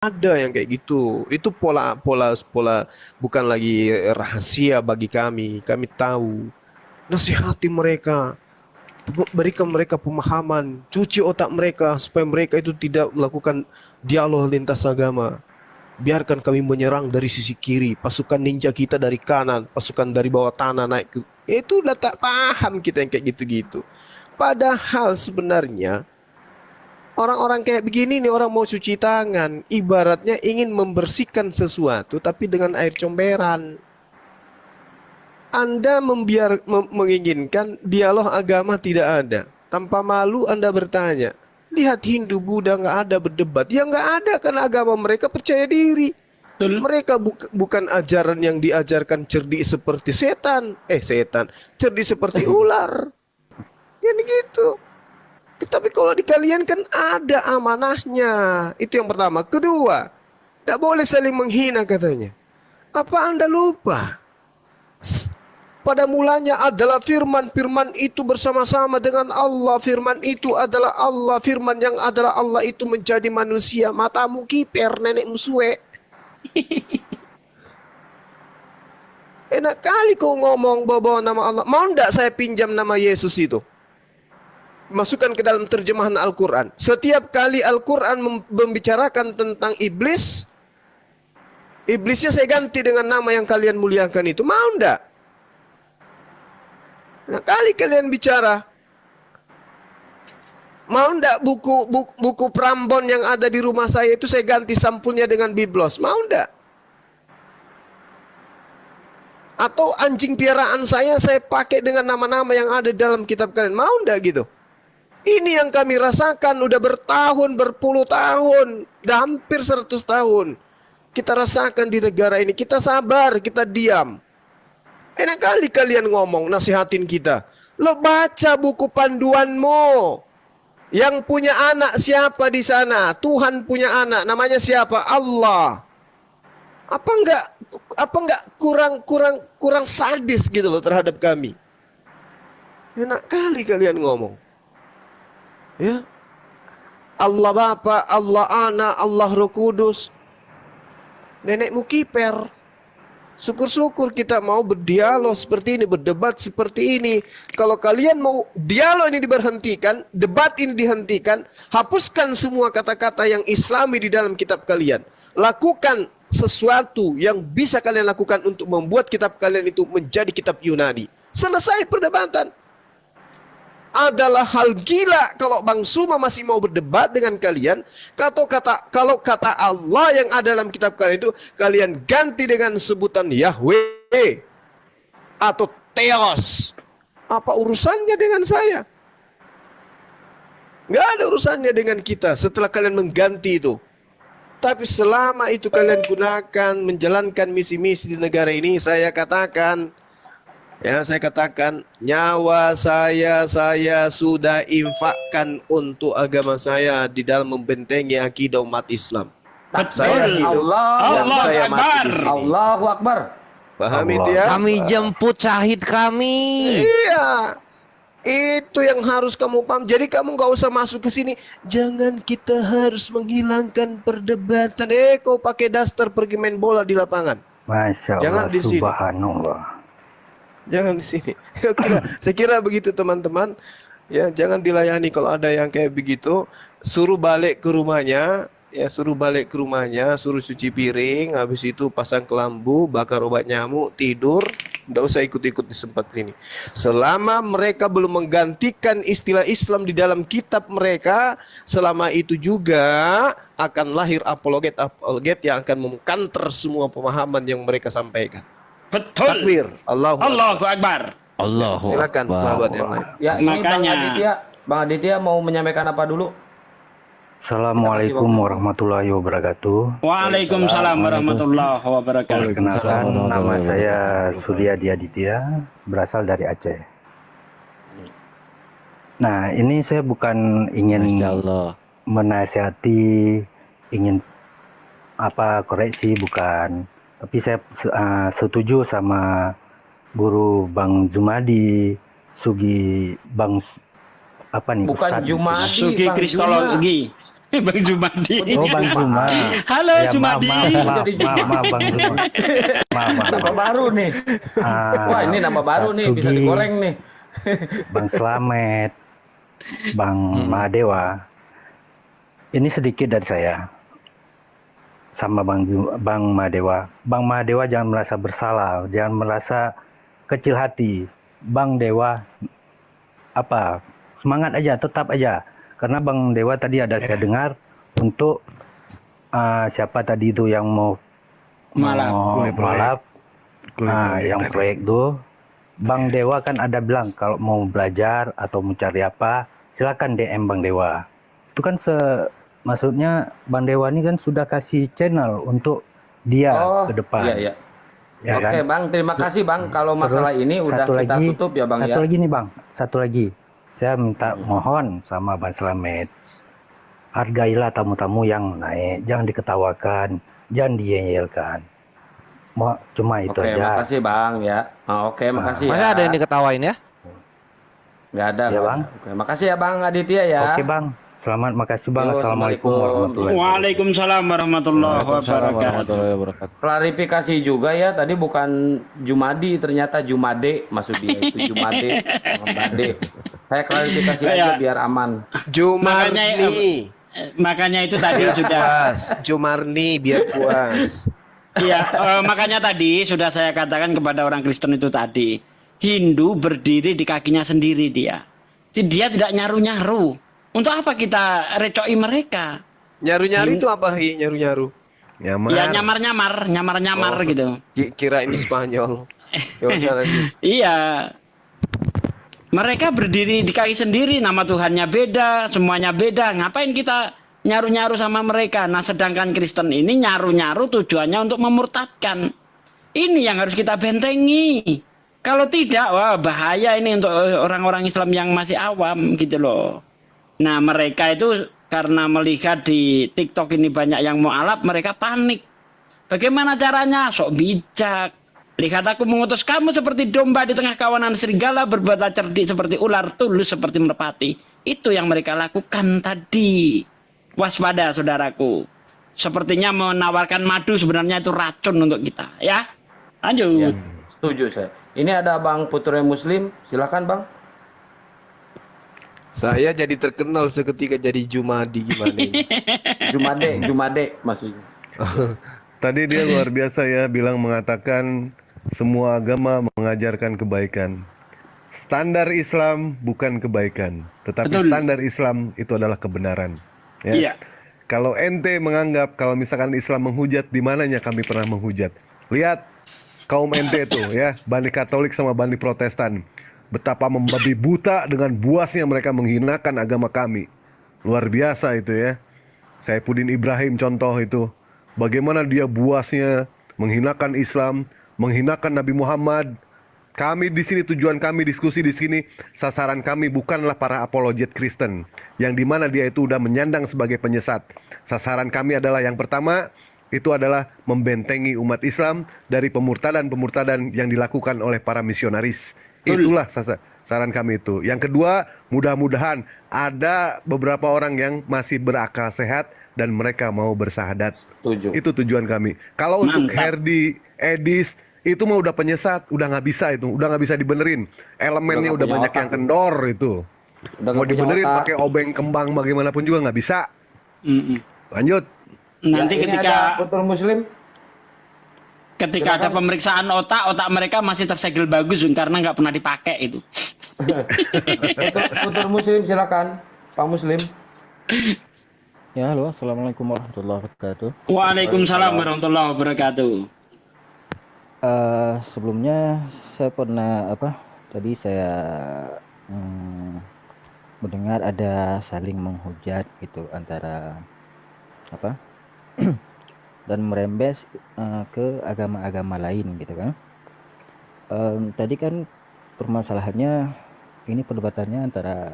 Ada yang kayak gitu. Itu pola bukan lagi rahasia bagi kami. Kami tahu. Nasihati mereka, berikan mereka pemahaman, cuci otak mereka supaya mereka itu tidak melakukan dialog lintas agama. Biarkan kami menyerang dari sisi kiri, pasukan ninja kita dari kanan, pasukan dari bawah tanah naik ke... Itu udah tak paham kita yang kayak gitu-gitu. Padahal sebenarnya orang-orang kayak begini nih, orang mau cuci tangan, ibaratnya ingin membersihkan sesuatu tapi dengan air comberan. Anda menginginkan dialog agama tidak ada. Tanpa malu Anda bertanya. Lihat Hindu, Buddha nggak ada berdebat. Ya nggak ada karena agama mereka percaya diri. Betul. Mereka bukan ajaran yang diajarkan cerdik seperti setan. Setan. Cerdik seperti ular. Kan gitu. Tapi kalau di kalian kan ada amanahnya. Itu yang pertama. Kedua, tidak boleh saling menghina katanya. Apa Anda lupa? Pada mulanya adalah firman, firman itu bersama-sama dengan Allah, firman itu adalah Allah, firman yang adalah Allah itu menjadi manusia. Matamu kiper, nenekmu suwe. Enak kali kau ngomong bawa nama Allah. Mau ndak saya pinjam nama Yesus itu? Masukkan ke dalam terjemahan Al-Quran. Setiap kali Al-Quran membicarakan tentang iblis, iblisnya saya ganti dengan nama yang kalian muliakan itu. Mau ndak? Nah, kali kalian bicara, mau ndak buku Prambon yang ada di rumah saya itu saya ganti sampulnya dengan biblos? Mau ndak? Atau anjing piaraan saya pakai dengan nama-nama yang ada dalam kitab kalian? Mau ndak gitu? Ini yang kami rasakan udah bertahun, berpuluh tahun, udah hampir 100 tahun. Kita rasakan di negara ini. Kita sabar, kita diam. Enak kali kalian ngomong, nasihatin kita. Lo baca buku panduanmu. Yang punya anak siapa di sana? Tuhan punya anak, namanya siapa? Allah. Apa enggak kurang sadis gitu loh terhadap kami? Enak kali kalian ngomong. Ya. Allah Bapa, Allah Anak, Allah Roh Kudus. Nenekmu kiper. Syukur-syukur kita mau berdialog seperti ini, berdebat seperti ini. Kalau kalian mau dialog ini diberhentikan, debat ini dihentikan, hapuskan semua kata-kata yang Islami di dalam kitab kalian. Lakukan sesuatu yang bisa kalian lakukan untuk membuat kitab kalian itu menjadi kitab Yunani. Selesai perdebatan. Adalah hal gila kalau Bang Suma masih mau berdebat dengan kalian. Kalau kata Allah yang ada dalam kitab kalian itu kalian ganti dengan sebutan Yahweh atau Theos. Apa urusannya dengan saya? Nggak ada urusannya dengan kita setelah kalian mengganti itu. Tapi selama itu kalian gunakan menjalankan misi-misi di negara ini, saya katakan nyawa saya sudah infakkan untuk agama saya di dalam membentengi akidah umat Islam. Saya hidup dan saya mati di sini. Allahu Akbar. Paham itu ya? Kami jemput syahid kami. Iya. Itu yang harus kamu paham. Jadi kamu nggak usah masuk ke sini. Jangan kita harus menghilangkan perdebatan. Kau pakai daster pergi main bola di lapangan. Masya Allah. Jangan di sini. Subhanallah. Jangan di sini. Saya kira begitu teman-teman. Ya, jangan dilayani kalau ada yang kayak begitu. Suruh balik ke rumahnya. Ya, suruh balik ke rumahnya. Suruh cuci piring. Habis itu pasang kelambu, bakar obat nyamuk, tidur. Nggak usah ikut-ikut di tempat ini. Selama mereka belum menggantikan istilah Islam di dalam kitab mereka, selama itu juga akan lahir apologet yang akan mengkanter semua pemahaman yang mereka sampaikan. Betul. Takbir. Allahu Akbar. Allahu Silakan Akbar. sahabat yang lain. Ya, ini Makanya. Bang Aditya mau menyampaikan apa dulu? Assalamualaikum warahmatullahi wabarakatuh. Waalaikumsalam warahmatullahi wabarakatuh. Perkenalkan, nama saya Suryadi Aditya, berasal dari Aceh. Nah, ini saya bukan ingin Masya Allah. menasihati, ingin koreksi, bukan. Tapi saya setuju sama guru Bang Jumadi, Sugi Bang Bukan Ustadz. Jumadi, Sugi Bang Kristologi. Bang Jumadi. Oh, Bang Zuma. Halo Ya, Jumadi. maaf, Bang Zuma. Maaf. Nama baru nih. Wah, ini nama baru Ustadz nih, bisa Sugi, digoreng nih. Bang Slamet, Bang Mahadewa. Ini sedikit dari saya sama Bang Mahadewa. Bang Mahadewa jangan merasa bersalah, jangan merasa kecil hati. Bang Dewa semangat aja, tetap aja. Karena Bang Dewa tadi ada saya dengar untuk siapa tadi itu yang mau malap, yang proyek itu. Bang Dewa kan ada bilang kalau mau belajar atau mau cari apa, silakan DM Bang Dewa. Itu kan maksudnya Bang Dewa ini kan sudah kasih channel untuk dia ke depan. Iya. Ya Oke, kan? Bang, terima kasih Bang. Kalau masalah Terus ini udah kita tutup ya Bang ya. Satu lagi nih Bang, satu lagi. Saya minta mohon sama Bang Slamet, hargailah tamu-tamu yang naik, jangan diketawakan, jangan diyelkan. Cuma itu Oke, aja. makasih Bang ya. Oke, makasih Masa ya. ada yang diketawain ya? Nggak ada, Ya, nggak Bang. ada. Oke, makasih ya Bang Aditya ya. Oke Bang, selamat, makasih Bang. Yo, Assalamualaikum Assalamualaikum. warahmatullahi wabarakatuh. Waalaikumsalam warahmatullahi wabarakatuh. Klarifikasi juga ya, tadi bukan Jumadi, ternyata Jumade maksud dia itu Jumade, bukan Bade. Saya klarifikasi aja Ya. biar aman. Jumarni. Makanya itu tadi sudah Puas. Jumarni biar puas. Iya, makanya tadi sudah saya katakan kepada orang Kristen itu tadi, Hindu berdiri di kakinya sendiri dia. Dia tidak nyaru-nyaru. Untuk apa kita recoki mereka? Nyaru-nyaru itu apa, Hi? Nyaru-nyaru. Ya nyamar-nyamar gitu. Kira ini Spanyol. Ya udah, lanjut. Iya. Mereka berdiri di kaki sendiri, nama Tuhannya beda, semuanya beda. Ngapain kita nyaru-nyaru sama mereka? Nah, sedangkan Kristen ini nyaru-nyaru tujuannya untuk memurtadkan. Ini yang harus kita bentengi. Kalau tidak, wah bahaya ini untuk orang-orang Islam yang masih awam gitu loh. Nah, mereka itu karena melihat di TikTok ini banyak yang mualaf, mereka panik. Bagaimana caranya? Sok bijak. Lihat aku mengutus kamu seperti domba di tengah kawanan serigala, berbuat cerdik seperti ular, tulus seperti merpati. Itu yang mereka lakukan tadi. Waspada saudaraku. Sepertinya menawarkan madu, sebenarnya itu racun untuk kita. Ya, lanjut. Ya, setuju saya. Ini ada Bang Putra Muslim, silakan Bang. Saya jadi terkenal seketika jadi Jumadi gimana ini? Jumade maksudnya. Tadi dia luar biasa ya, mengatakan semua agama mengajarkan kebaikan. Standar Islam bukan kebaikan, tetapi Betul. standar Islam itu adalah kebenaran. Ya. Iya. Kalau ente menganggap kalau misalkan Islam menghujat, di mananya kami pernah menghujat? Lihat kaum ente itu ya, Bani Katolik sama Bani Protestan. Betapa membabi buta dengan buasnya mereka menghinakan agama kami. Luar biasa itu ya. Saifuddin Ibrahim contoh itu. Bagaimana dia buasnya menghinakan Islam, menghinakan Nabi Muhammad. Kami di sini, tujuan kami diskusi di sini, sasaran kami bukanlah para apologet Kristen, yang dimana dia itu udah menyandang sebagai penyesat. Sasaran kami adalah yang pertama, itu adalah membentengi umat Islam dari pemurtadan-pemurtadan yang dilakukan oleh para misionaris. Itulah sasaran kami itu. Yang kedua, mudah-mudahan ada beberapa orang yang masih berakal sehat dan mereka mau bersahadat. Setuju. Itu tujuan kami. Kalau untuk Mantap. Herdi, Edis, itu mah udah penyesat, udah nggak bisa itu, udah nggak bisa dibenerin. Elemennya Udah nggak udah punya banyak otak. yang kendor itu. Udah Mau nggak punya dibenerin otak. pakai obeng kembang bagaimanapun juga nggak bisa. Mm-mm. Lanjut. Nanti Ya, ini ketika ada Putra Muslim. ada silakan. pemeriksaan otak mereka masih tersegel bagus karena nggak pernah dipakai itu. Putra Muslim silakan. Pak Muslim. Ya, halo, assalamualaikum warahmatullahi wabarakatuh. Waalaikumsalam warahmatullahi wabarakatuh. Sebelumnya saya pernah tadi saya mendengar ada saling menghujat gitu antara dan merembes ke agama-agama lain gitu kan. Tadi kan permasalahannya ini perdebatannya antara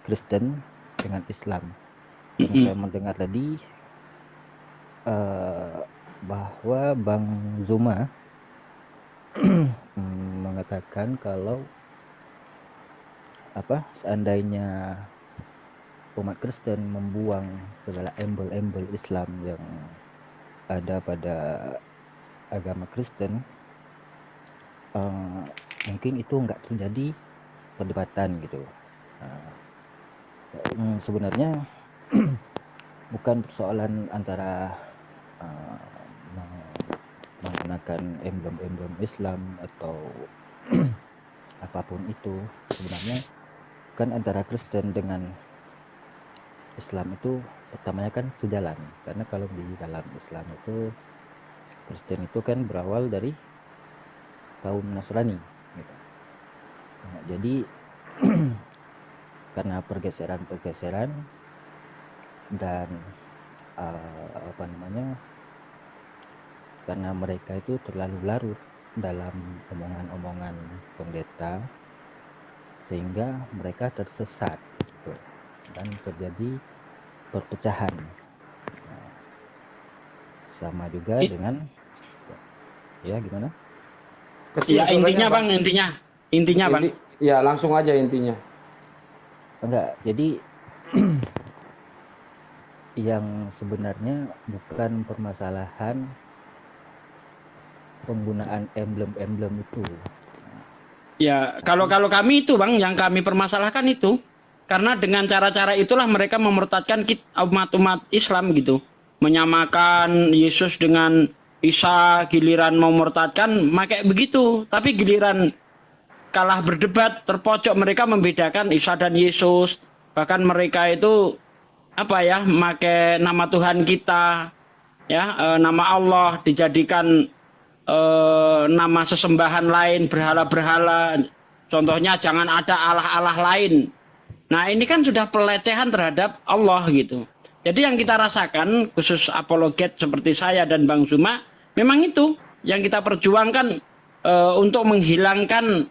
Kristen dengan Islam. Yang saya mendengar tadi bahwa Bang Zuma mengatakan kalau seandainya umat Kristen membuang segala embel-embel Islam yang ada pada agama Kristen, mungkin itu nggak terjadi perdebatan gitu. Sebenarnya bukan persoalan antara menggunakan emblem-emblem Islam atau apapun itu. Sebenarnya kan antara Kristen dengan Islam itu pertamanya kan sejalan, karena kalau di dalam Islam itu Kristen itu kan berawal dari kaum Nasrani gitu. Nah, jadi karena pergeseran dan karena mereka itu terlalu larut dalam omongan-omongan pendeta, sehingga mereka tersesat gitu, dan terjadi perpecahan. Nah, sama juga dengan ya gimana? Kecil Ya suaranya, intinya Bang, intinya Bang. Ya langsung aja intinya. Enggak, jadi yang sebenarnya bukan permasalahan penggunaan emblem-emblem itu. Ya, kalau kami itu Bang, yang kami permasalahkan itu karena dengan cara-cara itulah mereka memurtadkan umat-umat Islam gitu. Menyamakan Yesus dengan Isa, giliran memurtadkan pakai begitu. Tapi giliran kalah berdebat, terpojok, mereka membedakan Isa dan Yesus. Bahkan mereka itu pakai nama Tuhan kita, ya, nama Allah dijadikan nama sesembahan lain, berhala-berhala. Contohnya jangan ada Allah-Allah lain. Nah, ini kan sudah pelecehan terhadap Allah gitu. Jadi yang kita rasakan khusus apologet seperti saya dan Bang Zuma, memang itu yang kita perjuangkan untuk menghilangkan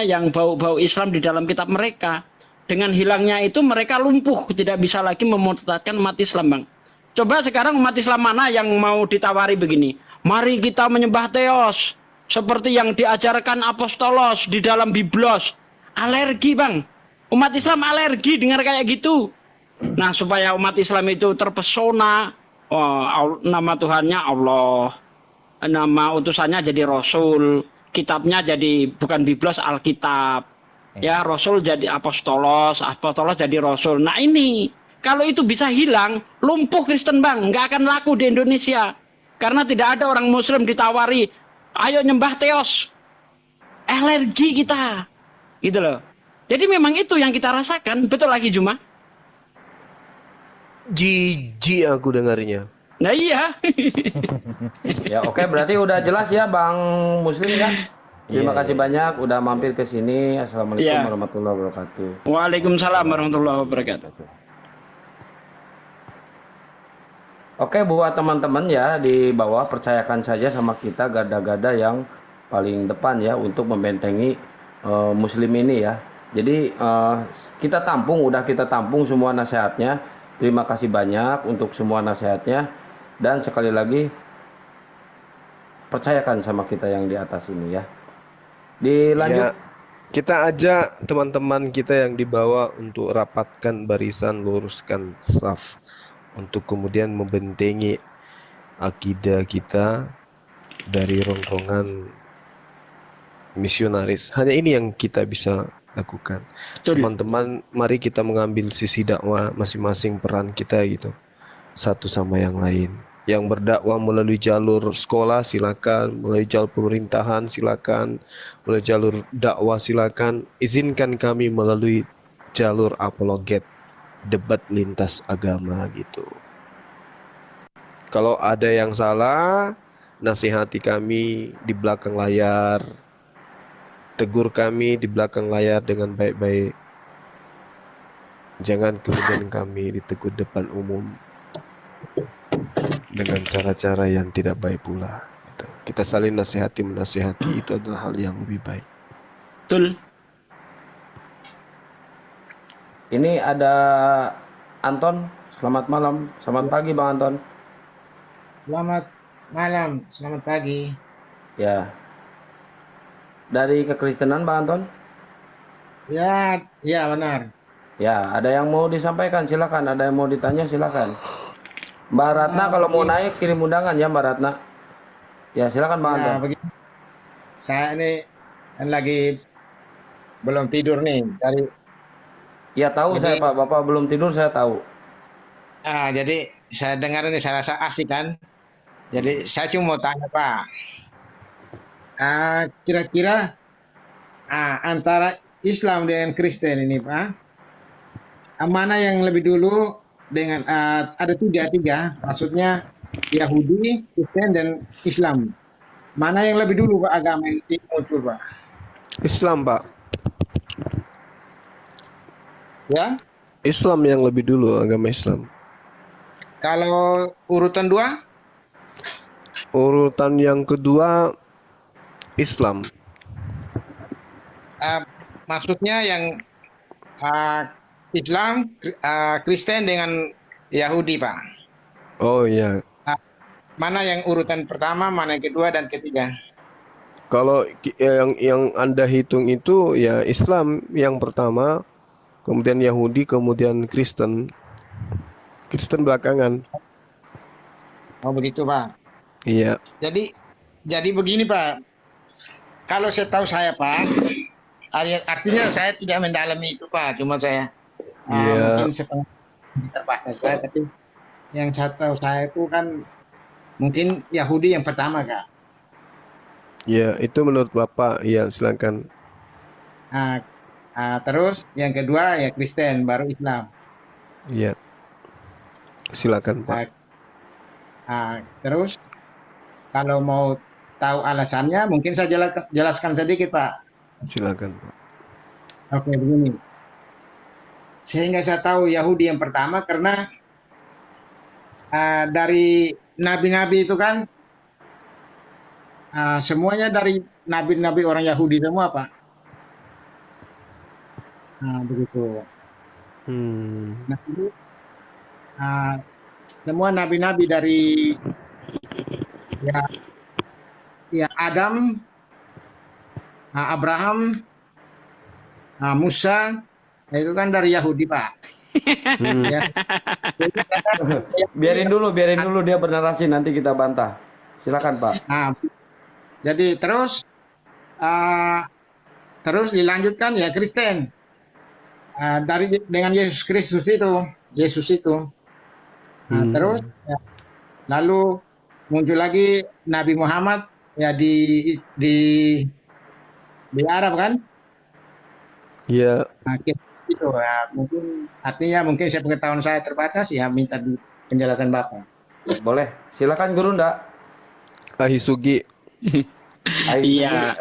yang bau-bau Islam di dalam kitab mereka. Dengan hilangnya itu mereka lumpuh, tidak bisa lagi memurtadkan umat Islam, Bang. Coba sekarang umat Islam mana yang mau ditawari begini? Mari kita menyembah Theos seperti yang diajarkan apostolos di dalam Biblos. Alergi, Bang. Umat Islam alergi dengar kayak gitu. Nah, supaya umat Islam itu terpesona, nama Tuhannya Allah, nama utusannya jadi Rasul, kitabnya jadi bukan Biblos, Alkitab. Ya, Rasul jadi apostolos, apostolos jadi Rasul. Nah ini, kalau itu bisa hilang, lumpuh Kristen, Bang. Nggak akan laku di Indonesia. Karena tidak ada orang Muslim ditawari, ayo nyembah Theos. Alergi kita. Gitu loh. Jadi memang itu yang kita rasakan. Betul lagi, Juma? Jijik aku dengarnya. Nah iya. Ya oke, berarti udah jelas ya Bang Muslim ya. Terima kasih banyak udah mampir ke sini. Assalamualaikum Iya. warahmatullahi wabarakatuh. Waalaikumsalam warahmatullahi wabarakatuh. Oke, buat teman-teman ya di bawah, percayakan saja sama kita gada-gada yang paling depan ya untuk membentengi Muslim ini ya. Jadi kita tampung semua nasihatnya. Terima kasih banyak untuk semua nasihatnya, dan sekali lagi percayakan sama kita yang di atas ini ya. Dilanjut. Ya, kita ajak teman-teman kita yang di bawah untuk rapatkan barisan, luruskan saf untuk kemudian membentengi akidah kita dari rongrongan misionaris. Hanya ini yang kita bisa lakukan. Teman-teman, mari kita mengambil sisi dakwah masing-masing, peran kita gitu, satu sama yang lain. Yang berdakwah melalui jalur sekolah silakan, melalui jalur pemerintahan silakan, melalui jalur dakwah silakan. Izinkan kami melalui jalur apologet, debat lintas agama gitu. Kalau ada yang salah, nasihati kami di belakang layar. Tegur kami di belakang layar dengan baik-baik. Jangan kemudian kami ditegur depan umum dengan cara-cara yang tidak baik pula. Kita saling menasihati itu adalah hal yang lebih baik. Betul. Ini ada Anton. Selamat malam. Selamat pagi Bang Anton. Selamat malam, selamat pagi. Ya. Dari kekristenan Bang Anton? Ya, ya benar. Ya, ada yang mau disampaikan silakan, ada yang mau ditanya silakan. Mbak Ratna kalau mau naik kirim undangan ya Mbak Ratna. Ya, silakan Bang Ya, Anton. begini. Saya ini kan lagi belum tidur nih dari Ya tahu saya jadi Pak, Bapak belum tidur saya tahu. jadi saya dengar ini saya rasa asik kan. Jadi saya cuma mau tanya Pak, kira-kira antara Islam dengan Kristen ini Pak, mana yang lebih dulu dengan ada tiga, maksudnya Yahudi, Kristen dan Islam. Mana yang lebih dulu Pak agama ini muncul Pak? Islam, Pak. Ya, Islam yang lebih dulu, agama Islam. kalau urutan 2? Urutan yang kedua Islam. Maksudnya yang Islam, Kristen dengan Yahudi Pak. Oh iya. Mana yang urutan pertama, mana yang kedua dan ketiga? Kalau yang Anda hitung itu ya Islam yang pertama, kemudian Yahudi, kemudian Kristen. Kristen belakangan. Oh begitu Pak. Iya. Jadi begini Pak. Kalau saya tahu saya Pak, artinya saya tidak mendalami itu Pak. Cuma saya Iya. mungkin sepengetahuan terbatas saya, tapi yang saya tahu saya itu kan mungkin Yahudi yang pertama Kak. Ya, itu menurut Bapak. Ya, silakan. Terus yang kedua ya Kristen, baru Islam. Ya. Silakan, Pak. Terus kalau mau tahu alasannya mungkin saya jelaskan sedikit Pak. Silakan, Pak. Oke begini. Sehingga saya tahu Yahudi yang pertama karena dari nabi-nabi itu kan semuanya dari nabi-nabi orang Yahudi semua Pak. Begitu. Nah, ini, semua nabi-nabi dari ya Adam, Abraham, Musa, itu kan dari Yahudi Pak. Ya. Biarin dulu dia bernarasi nanti kita bantah. Silakan Pak. Jadi terus dilanjutkan ya Kristen dengan Yesus Kristus itu, terus ya, lalu muncul lagi Nabi Muhammad ya di Arab kan? Iya. Itu ya, mungkin saya pengetahuan saya terbatas ya minta penjelasan Bapak. Boleh. Silakan Guru ndak? Ahisugi. Iya.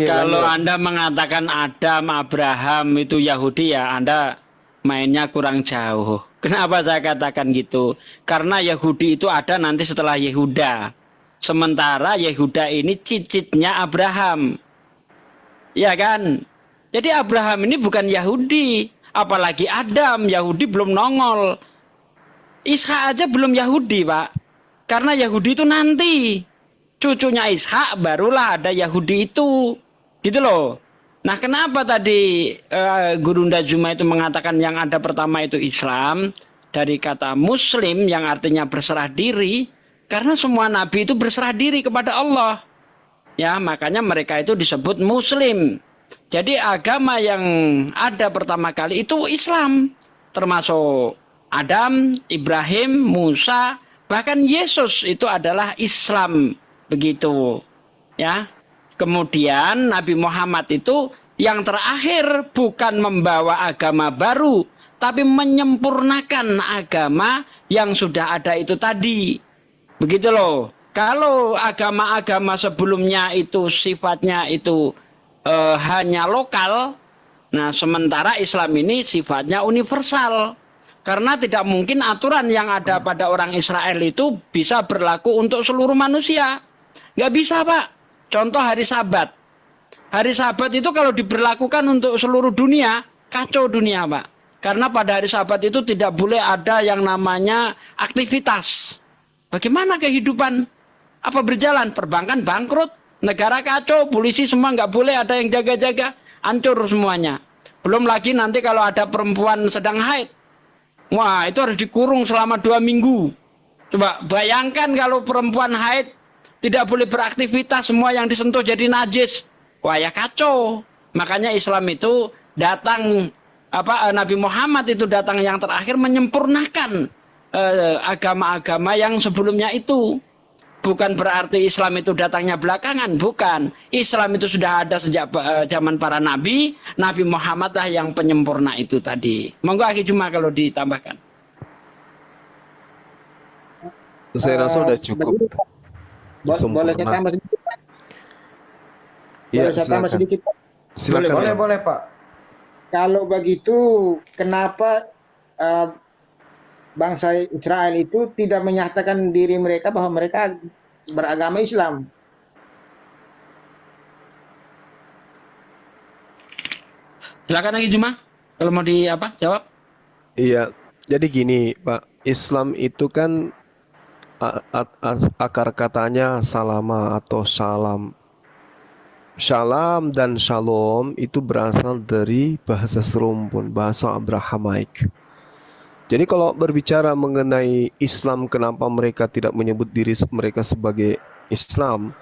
Kalau Anda mengatakan Adam, Abraham itu Yahudi ya Anda mainnya kurang jauh. Kenapa saya katakan gitu? Karena Yahudi itu ada nanti setelah Yehuda. Sementara Yehuda ini cicitnya Abraham. Ya kan? Jadi Abraham ini bukan Yahudi. Apalagi Adam, Yahudi belum nongol. Ishak aja belum Yahudi Pak. Karena Yahudi itu nanti. Cucunya Ishak barulah ada Yahudi itu. Gitu loh. Nah kenapa tadi Gurunda Zuma itu mengatakan yang ada pertama itu Islam. Dari kata Muslim yang artinya berserah diri. Karena semua nabi itu berserah diri kepada Allah. Ya makanya mereka itu disebut Muslim. Jadi agama yang ada pertama kali itu Islam. Termasuk Adam, Ibrahim, Musa. Bahkan Yesus itu adalah Islam. Begitu. Ya. Kemudian Nabi Muhammad itu yang terakhir bukan membawa agama baru, tapi menyempurnakan agama yang sudah ada itu tadi. Begitu loh. Kalau agama-agama sebelumnya itu sifatnya itu hanya lokal, nah sementara Islam ini sifatnya universal. Karena tidak mungkin aturan yang ada pada orang Israel itu bisa berlaku untuk seluruh manusia. Nggak bisa Pak. Contoh hari Sabat. Hari Sabat itu kalau diberlakukan untuk seluruh dunia, kacau dunia Pak. Karena pada hari Sabat itu tidak boleh ada yang namanya aktivitas. Bagaimana kehidupan? Apa berjalan? Perbankan bangkrut, negara kacau, polisi semua nggak boleh ada yang jaga-jaga, hancur semuanya. Belum lagi nanti kalau ada perempuan sedang haid, wah itu harus dikurung selama 2 minggu. Coba bayangkan kalau perempuan haid tidak boleh beraktivitas, semua yang disentuh jadi najis. Wah ya kacau. Makanya Islam itu datang, Nabi Muhammad itu datang yang terakhir menyempurnakan agama-agama yang sebelumnya itu. Bukan berarti Islam itu datangnya belakangan, bukan. Islam itu sudah ada sejak zaman para nabi. Nabi Muhammad lah yang penyempurna itu tadi. Monggo Akhi Juma kalau ditambahkan. Saya rasa udah cukup. Boleh saya tambah sedikit, Pak? Iya, Boleh saya tambah silakan. sedikit, Pak? Silakan. Boleh, ya. boleh, Pak. Kalau begitu, kenapa bangsa Israel itu tidak menyatakan diri mereka bahwa mereka beragama Islam? Silakan Akhi Juma kalau mau jawab. Iya, jadi gini Pak, Islam itu kan akar katanya salama atau salam. Shalom dan shalom itu berasal dari bahasa serumpun, bahasa Abrahamaik. Jadi kalau berbicara mengenai Islam, kenapa mereka tidak menyebut diri mereka sebagai Islam?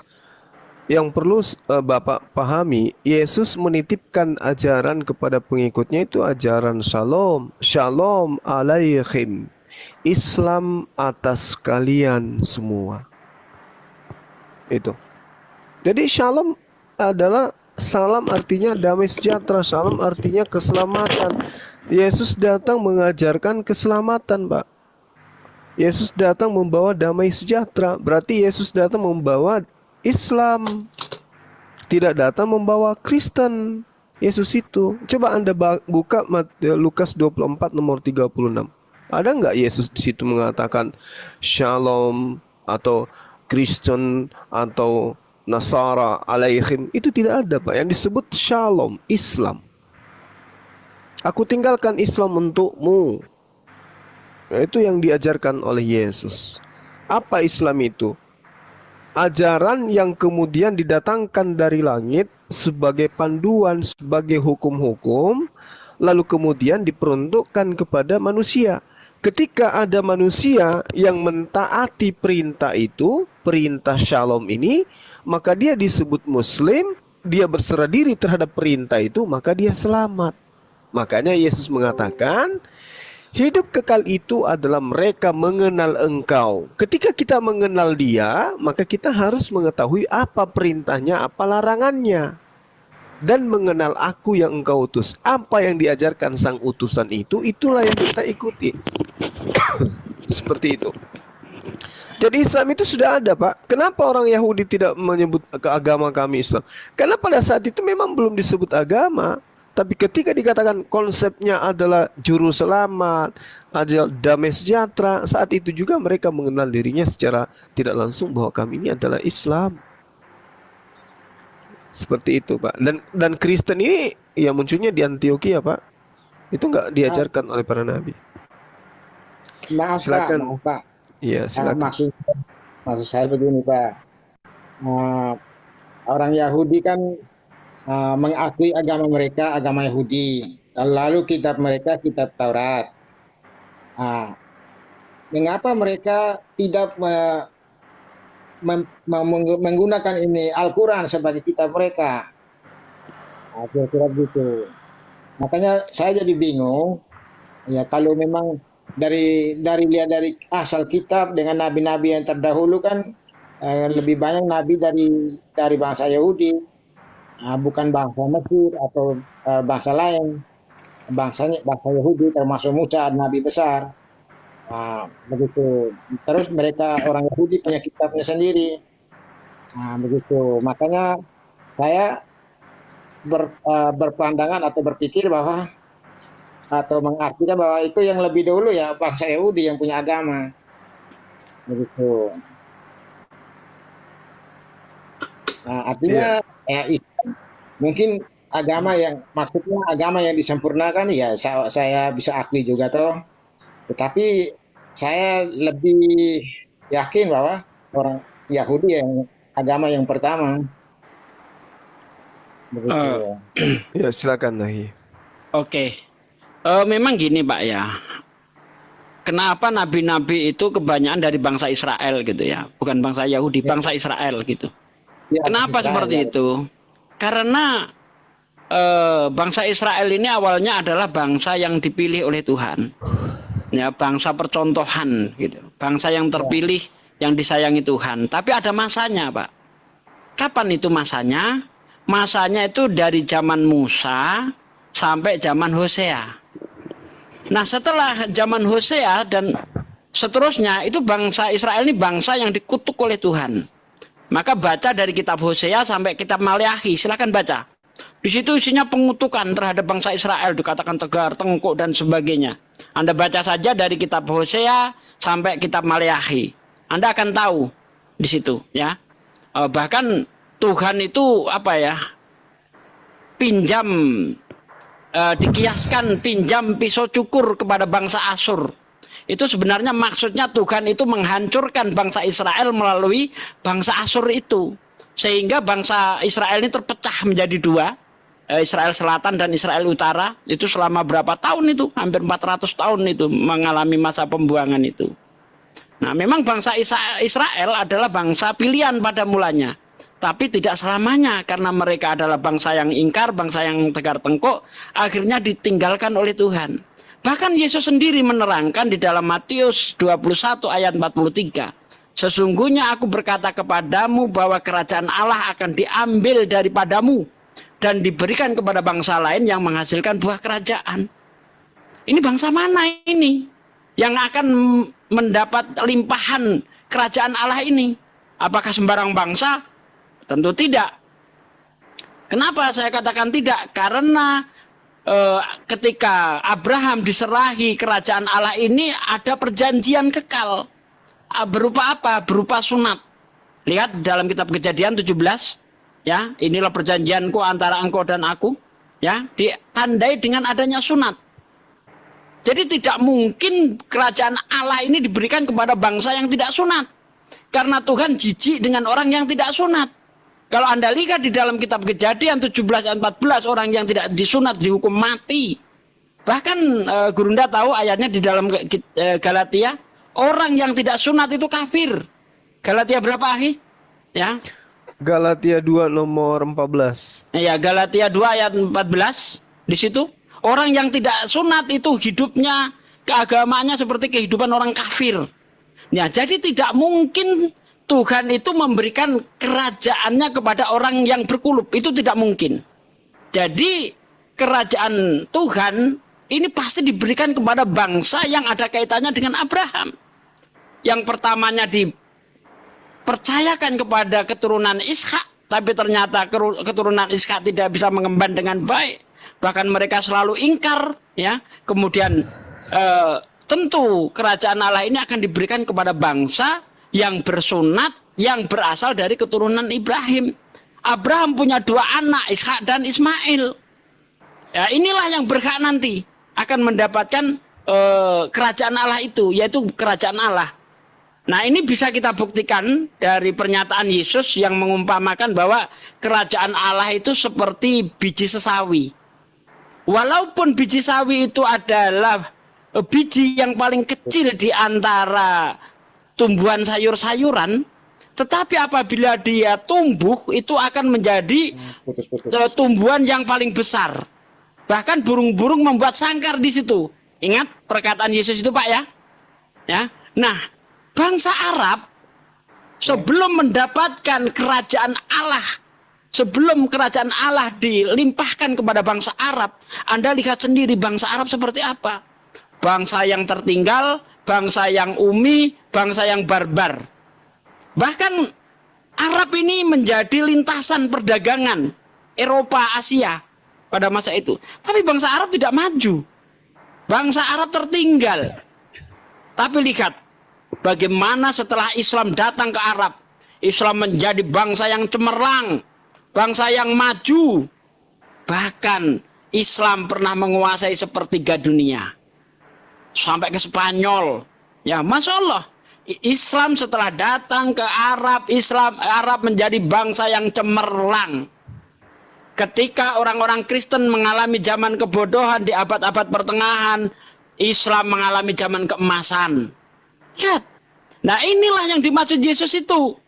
Yang perlu Bapak pahami, Yesus menitipkan ajaran kepada pengikutnya itu ajaran shalom. Shalom alaihim. Islam atas kalian semua. Itu. Jadi shalom adalah salam, artinya damai sejahtera. Salam artinya keselamatan. Yesus datang mengajarkan keselamatan, Pak. Yesus datang membawa damai sejahtera. Berarti Yesus datang membawa Islam, tidak datang membawa Kristen. Yesus itu. Coba Anda buka Lukas 24 nomor 36. Ada nggak Yesus di situ mengatakan Shalom atau Kristen atau Nasara alaihim? Itu tidak ada, Pak. Yang disebut Shalom, Islam. Aku tinggalkan Islam untukmu. Nah, itu yang diajarkan oleh Yesus. Apa Islam itu? Ajaran yang kemudian didatangkan dari langit sebagai panduan, sebagai hukum-hukum, lalu kemudian diperuntukkan kepada manusia. Ketika ada manusia yang mentaati perintah itu, perintah shalom ini, maka dia disebut muslim, dia berserah diri terhadap perintah itu, maka dia selamat. Makanya Yesus mengatakan, hidup kekal itu adalah mereka mengenal engkau. Ketika kita mengenal dia, maka kita harus mengetahui apa perintahnya, apa larangannya. Dan mengenal aku yang engkau utus. Apa yang diajarkan sang utusan itu, itulah yang kita ikuti. Seperti itu. Jadi Islam itu sudah ada, Pak. Kenapa orang Yahudi tidak menyebut ke agama kami Islam? Karena pada saat itu memang belum disebut agama. Tapi ketika dikatakan konsepnya adalah juru selamat, adalah damai sejahtera, saat itu juga mereka mengenal dirinya secara tidak langsung bahwa kami ini adalah Islam. Seperti itu, Pak. Dan Kristen ini ya munculnya di Antioquia, Pak. Itu nggak diajarkan oleh para nabi. Maaf, Silakan. Pak. Iya, silakan. Maksud saya begini, Pak. Orang Yahudi kan mengakui agama mereka, agama Yahudi. Lalu kitab mereka, kitab Taurat. Mengapa mereka tidak menggunakan ini Al-Quran sebagai kitab mereka? Kira-kira gitu. Makanya saya jadi bingung. Ya kalau memang dari lihat dari asal kitab dengan nabi-nabi yang terdahulu kan lebih banyak nabi dari bangsa Yahudi, bukan bangsa Mesir atau bangsa lain. Bangsa Yahudi termasuk Musa, nabi besar. Begitu. Terus mereka orang Yahudi punya kitabnya sendiri. Begitu. Makanya saya berpandangan atau berpikir bahwa atau mengartikan bahwa itu yang lebih dulu ya bangsa Yahudi yang punya agama. Begitu. Artinya mungkin agama yang maksudnya agama yang disempurnakan ya saya bisa akui juga toh. Tetapi saya lebih yakin bahwa orang Yahudi yang agama yang pertama. Begitu. Ya, silakan Nahi. Oke. Memang gini Pak ya. Kenapa nabi-nabi itu kebanyakan dari bangsa Israel gitu ya, bukan bangsa Yahudi, bangsa Israel gitu. Ya, Kenapa Israel, seperti ya. itu? Karena bangsa Israel ini awalnya adalah bangsa yang dipilih oleh Tuhan, ya, bangsa percontohan gitu, bangsa yang terpilih, yang disayangi Tuhan. Tapi ada masanya, Pak. Kapan itu masanya? Masanya itu dari zaman Musa sampai zaman Hosea. Nah, setelah zaman Hosea dan seterusnya, itu bangsa Israel ini bangsa yang dikutuk oleh Tuhan. Maka baca dari kitab Hosea sampai kitab Maleakhi, silakan baca. Di situ isinya pengutukan terhadap bangsa Israel, dikatakan tegar, tengkuk dan sebagainya. Anda baca saja dari kitab Hosea sampai kitab Maleakhi. Anda akan tahu di situ, ya. Bahkan Tuhan itu apa ya? Pinjam, dikiaskan pinjam pisau cukur kepada bangsa Asyur. Itu sebenarnya maksudnya Tuhan itu menghancurkan bangsa Israel melalui bangsa Asyur itu. Sehingga bangsa Israel ini terpecah menjadi dua. Israel Selatan dan Israel Utara. Itu selama berapa tahun itu? Hampir 400 tahun itu mengalami masa pembuangan itu. Nah, memang bangsa Israel adalah bangsa pilihan pada mulanya. Tapi tidak selamanya, karena mereka adalah bangsa yang ingkar, bangsa yang tegar tengkuk, akhirnya ditinggalkan oleh Tuhan. Bahkan Yesus sendiri menerangkan di dalam Matius 21 ayat 43. Sesungguhnya aku berkata kepadamu bahwa kerajaan Allah akan diambil daripadamu dan diberikan kepada bangsa lain yang menghasilkan buah kerajaan. Ini bangsa mana ini yang akan mendapat limpahan kerajaan Allah ini? Apakah sembarang bangsa? Tentu tidak. Kenapa saya katakan tidak? Karena ketika Abraham diserahi kerajaan Allah ini ada perjanjian kekal. Berupa apa? Berupa sunat. Lihat dalam kitab Kejadian 17, ya, inilah perjanjianku antara engkau dan aku, ya, ditandai dengan adanya sunat. Jadi tidak mungkin kerajaan Allah ini diberikan kepada bangsa yang tidak sunat. Karena Tuhan jijik dengan orang yang tidak sunat. Kalau Anda lihat di dalam kitab Kejadian 17 ayat 14, orang yang tidak disunat dihukum mati. Bahkan Gurunda tahu ayatnya di dalam Galatia, orang yang tidak sunat itu kafir. Galatia berapa, Akhi? Ya. Galatia 2 nomor 14. Ya, Galatia 2 ayat 14. Di situ orang yang tidak sunat itu hidupnya, keagamaannya seperti kehidupan orang kafir. Ya, jadi tidak mungkin Tuhan itu memberikan kerajaannya kepada orang yang berkulub. Itu tidak mungkin. Jadi kerajaan Tuhan ini pasti diberikan kepada bangsa yang ada kaitannya dengan Abraham. Yang pertamanya dipercayakan kepada keturunan Ishak, tapi ternyata keturunan Ishak tidak bisa mengemban dengan baik. Bahkan mereka selalu ingkar, ya. Kemudian tentu kerajaan Allah ini akan diberikan kepada bangsa yang bersunat, yang berasal dari keturunan Ibrahim. Abraham punya dua anak, Ishak dan Ismail. Ya, inilah yang berhak nanti akan mendapatkan kerajaan Allah itu, yaitu kerajaan Allah. Nah, ini bisa kita buktikan dari pernyataan Yesus yang mengumpamakan bahwa kerajaan Allah itu seperti biji sesawi. Walaupun biji sawi itu adalah biji yang paling kecil di antara tumbuhan sayur-sayuran, tetapi apabila dia tumbuh itu akan menjadi tumbuhan yang paling besar. Bahkan burung-burung membuat sangkar di situ. Ingat perkataan Yesus itu, Pak, ya? Ya. Nah, bangsa Arab sebelum mendapatkan kerajaan Allah, sebelum kerajaan Allah dilimpahkan kepada bangsa Arab, Anda lihat sendiri bangsa Arab seperti apa? Bangsa yang tertinggal, bangsa yang umi, bangsa yang barbar. Bahkan Arab ini menjadi lintasan perdagangan Eropa, Asia pada masa itu. Tapi bangsa Arab tidak maju. Bangsa Arab tertinggal. Tapi lihat bagaimana setelah Islam datang ke Arab, Islam menjadi bangsa yang cemerlang, bangsa yang maju. Bahkan Islam pernah menguasai sepertiga dunia. Sampai ke Spanyol. Ya, Masya Allah. Islam setelah datang ke Arab, Arab menjadi bangsa yang cemerlang. ketika orang-orang Kristen mengalami zaman kebodohan di abad-abad pertengahan, Islam mengalami zaman keemasan. Lihat. Nah, inilah yang dimaksud Yesus itu.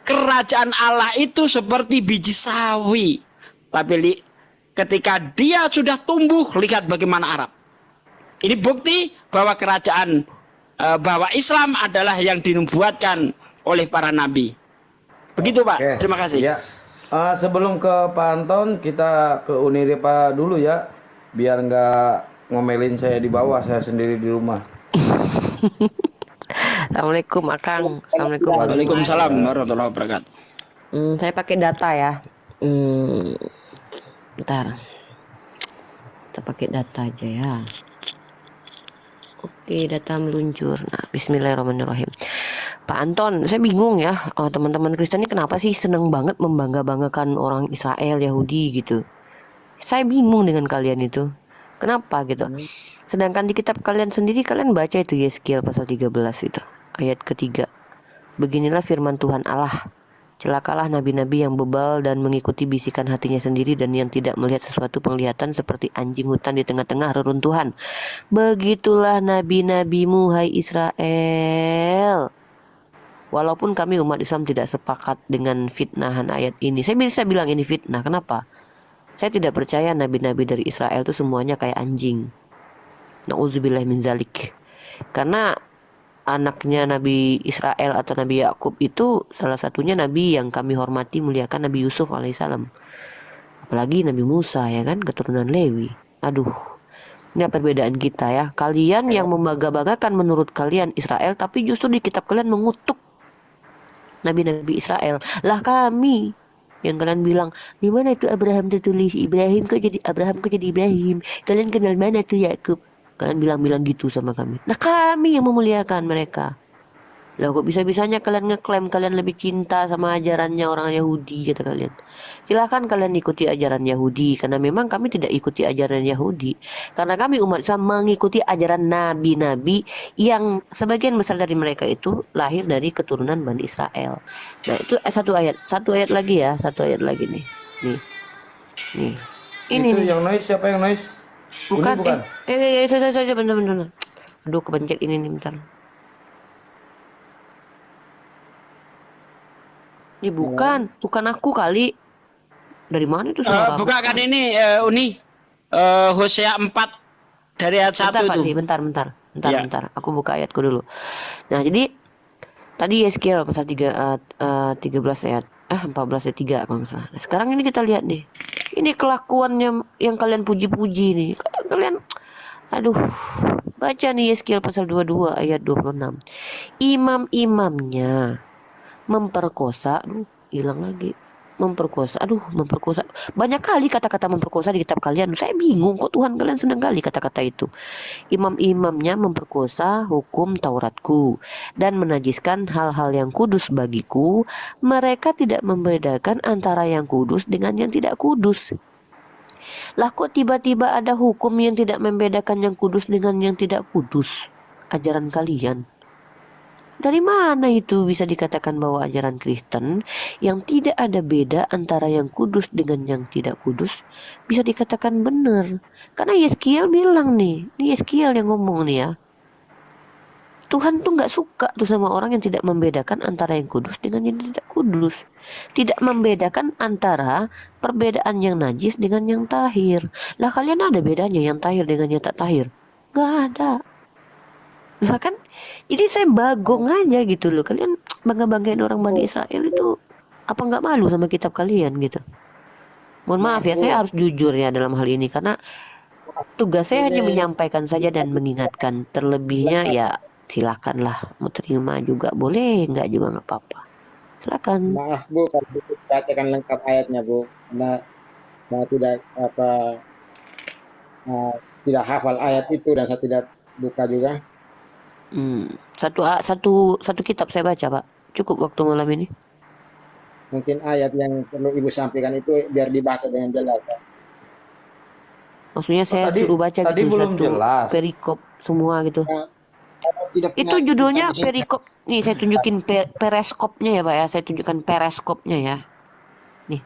Kerajaan Allah itu seperti biji sawi. Tapi ketika dia sudah tumbuh, lihat bagaimana Arab. Ini bukti bahwa bahwa Islam adalah yang dinubuatkan oleh para nabi. Begitu Pak. Oke. Terima kasih. Ya. Sebelum ke Pak Anton, kita ke Uniripa dulu ya, biar nggak ngomelin saya di bawah, saya sendiri di rumah. Assalamualaikum Akang. Assalamualaikum. Waalaikumsalam warahmatullahi wabarakatuh. Saya pakai data ya. Bentar. Kita pakai data aja ya. Oke, data meluncur. Nah, bismillahirrahmanirrahim. Pak Anton, saya bingung ya. Teman-teman Kristen ini kenapa sih seneng banget membangga-banggakan orang Israel, Yahudi gitu. Saya bingung dengan kalian itu. Kenapa gitu? Sedangkan di kitab kalian sendiri kalian baca itu Yeskiel pasal 13 itu, ayat ketiga. Beginilah firman Tuhan Allah. Celakalah nabi-nabi yang bebal dan mengikuti bisikan hatinya sendiri dan yang tidak melihat sesuatu penglihatan seperti anjing hutan di tengah-tengah reruntuhan. Begitulah nabi-nabimu, hai Israel. Walaupun kami umat Islam tidak sepakat dengan fitnahan ayat ini. Saya bisa bilang ini fitnah. Kenapa? Saya tidak percaya nabi-nabi dari Israel itu semuanya kayak anjing. Na'udzubillah min zalik. Karena anaknya Nabi Israel atau Nabi Yakub itu salah satunya nabi yang kami hormati muliakan, Nabi Yusuf alaihissalam. Apalagi Nabi Musa ya kan, keturunan Lewi. Aduh, ini perbedaan kita ya. Kalian yang membangga-banggakan menurut kalian Israel, tapi justru di kitab kalian mengutuk nabi-nabi Israel. Lah kami yang kalian bilang, di mana itu Abraham tertulis? Abraham kok jadi Ibrahim? Kalian kenal mana tuh Yakub? Kalian bilang gitu sama kami. Nah kami yang memuliakan mereka. Lah kok bisa-bisanya kalian ngeklaim kalian lebih cinta sama ajarannya orang Yahudi, kata kalian. Silahkan kalian ikuti ajaran Yahudi, karena memang kami tidak ikuti ajaran Yahudi. Karena kami umat Islam mengikuti ajaran nabi-nabi yang sebagian besar dari mereka itu lahir dari keturunan Bani Israel. Nah itu satu ayat lagi ya, satu ayat lagi nih. Nih. Ini itu nih. yang noise, siapa yang noise? Bukan, Ini bukan. itu bener. Aduh, kepencet ini nih, bentar. Ini bukan aku kali. Dari mana itu suara? Bukakan ini Uni Hosea 4 dari ayat 1 itu. Bentar. Ya. Aku buka ayatku dulu. Nah, jadi tadi Yeskiel pasal 13 ayat 14 ayat 3 kalau nggak salah. Nah, sekarang ini kita lihat nih. Ini kelakuannya yang kalian puji-puji nih. Kalian aduh, baca nih Yeskiel pasal 22 ayat 26. Imam-imamnya memperkosa, hilang lagi. Memperkosa. Banyak kali kata-kata memperkosa di kitab kalian. Saya bingung kok Tuhan kalian senang kali kata-kata itu. Imam-imamnya memperkosa hukum Tauratku dan menajiskan hal-hal yang kudus bagiku. Mereka tidak membedakan antara yang kudus dengan yang tidak kudus. Lah kok tiba-tiba ada hukum yang tidak membedakan yang kudus dengan yang tidak kudus? Ajaran kalian. Dari mana itu bisa dikatakan bahwa ajaran Kristen yang tidak ada beda antara yang kudus dengan yang tidak kudus bisa dikatakan benar? Karena Yeskiel bilang nih, ini Yeskiel yang ngomong nih ya. Tuhan tuh nggak suka tuh sama orang yang tidak membedakan antara yang kudus dengan yang tidak kudus. Tidak membedakan antara perbedaan yang najis dengan yang tahir. Lah kalian ada bedanya yang tahir dengan yang tak tahir? Nggak ada. Lah kan, jadi saya bagong aja gitu loh. Kalian bangga-banggain orang Bani Israel itu apa nggak malu sama kitab kalian gitu? Mohon maaf ya, saya harus jujur ya dalam hal ini karena tugas saya hanya menyampaikan saja dan mengingatkan. Terlebihnya ya silakanlah, mau terima juga boleh, nggak juga nggak apa-apa. Silakan. Maaf Bu, kalau bacakan lengkap ayatnya Bu, karena saya tidak hafal ayat itu dan saya tidak buka juga. Satu kitab saya baca Pak, cukup waktu malam ini. Mungkin ayat yang perlu Ibu sampaikan itu biar dibaca dengan jelas. Maksudnya saya Tadi- suruh baca tadi gitu belum satu jelas. perikop semua gitu. Tidak Itu pernah judulnya kita di sini. perikop. Nih saya tunjukin pereskopnya ya Pak ya. Saya tunjukkan pereskopnya ya. Nih.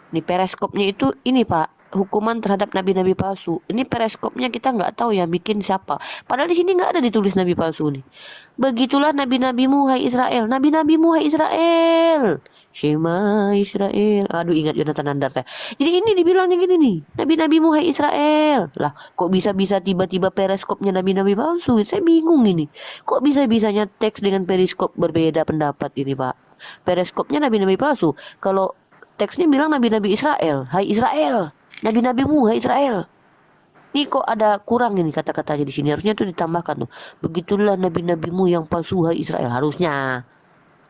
Nih pereskopnya itu ini Pak, hukuman terhadap nabi-nabi palsu. Ini pereskopnya kita nggak tahu ya bikin siapa. Padahal di sini nggak ada ditulis nabi palsu nih. Begitulah nabi-nabimu hai Israel, nabi-nabimu hai Israel. Shema Israel. Aduh ingat Yonatan Nandar saya. Jadi ini dibilangnya gini nih, nabi-nabimu hai Israel. Lah kok bisa-bisa tiba-tiba pereskopnya nabi-nabi palsu? Saya bingung ini. Kok bisa-bisanya teks dengan periskop berbeda pendapat ini Pak? Pereskopnya nabi-nabi palsu. Kalau teksnya bilang nabi-nabi Israel, hai Israel, nabi-nabimu, hai Israel. Ini kok ada kurang ini kata-katanya di sini. Harusnya tuh ditambahkan tuh. Begitulah nabi-nabimu yang palsu, hai Israel. Harusnya.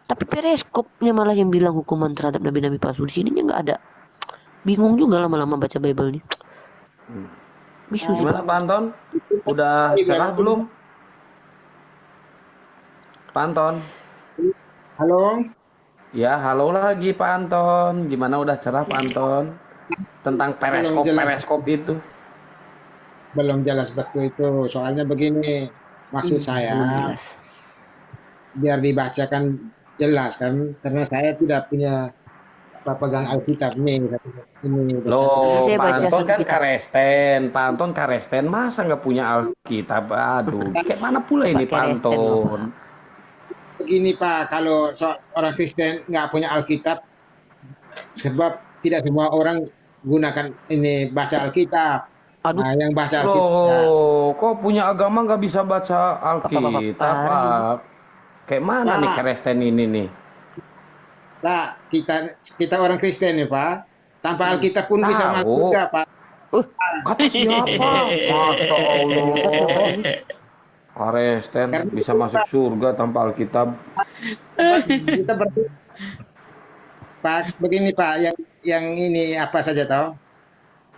Tapi pereskopnya malah yang bilang hukuman terhadap nabi-nabi palsu. Di sininya nggak ada. Bingung juga lama-lama baca Bible nih. Bisu sih Gimana Pak. Pak Anton? Udah cerah belum? Pak Anton? Halo, Ya, halo lagi Pak Anton. Gimana udah cerah Pak Anton? Tentang belum jelas, pereskop itu. belum jelas betul itu. Soalnya begini, maksud Belum saya jelas. biar dibacakan jelas kan, karena saya tidak punya pegang Alkitab nih. Ini baca Loh, Saya Pak baca Anton kan Alkitab. Karesten. Pak Anton Karesten, masa nggak punya Alkitab? Aduh, kayak mana pula ini Pakai Pak resten loh Anton? Pak. begini Pak, kalau orang Kristen nggak punya Alkitab, sebab tidak semua orang gunakan ini baca Alkitab. Aduh, Nah, yang baca Alkitab, Loh, kok punya agama nggak bisa baca Alkitab, Pak. Pak? Kayak mana nih Pak, Karesten ini nih? Pak, kita orang Kristen nih Pak, tanpa Alkitab pun bisa masuk Tahu. surga Pak. Kata siapa? Masya Allah. Karesten Karena bisa masuk surga tanpa Alkitab. kita ber- Pak, begini Pak, yang ini apa saja tahu?